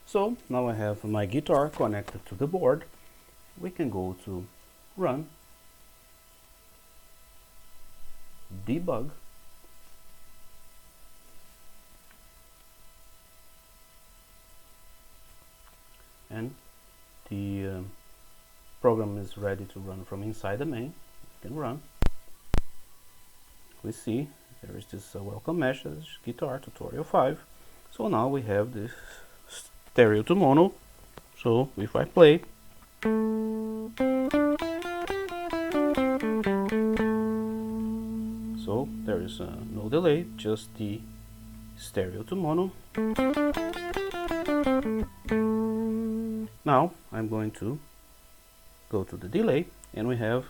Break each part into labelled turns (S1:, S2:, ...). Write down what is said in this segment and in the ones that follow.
S1: So now I have my guitar connected to the board. We can go to Run, Debug, and the program is ready to run from inside the main. You can run. We see there is this welcome message, guitar tutorial 5. So now we have this stereo to mono. So if I play, so there is no delay, just the stereo to mono. Now I'm going to go to the delay, and we have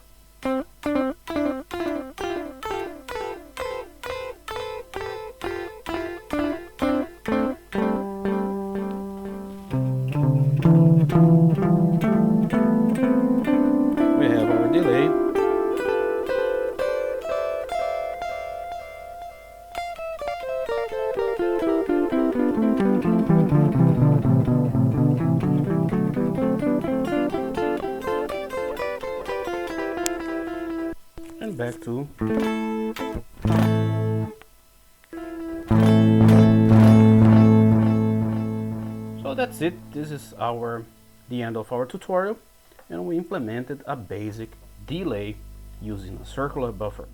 S1: our delay. And back to so that's it. This is the end of our tutorial, and we implemented a basic delay using a circular buffer.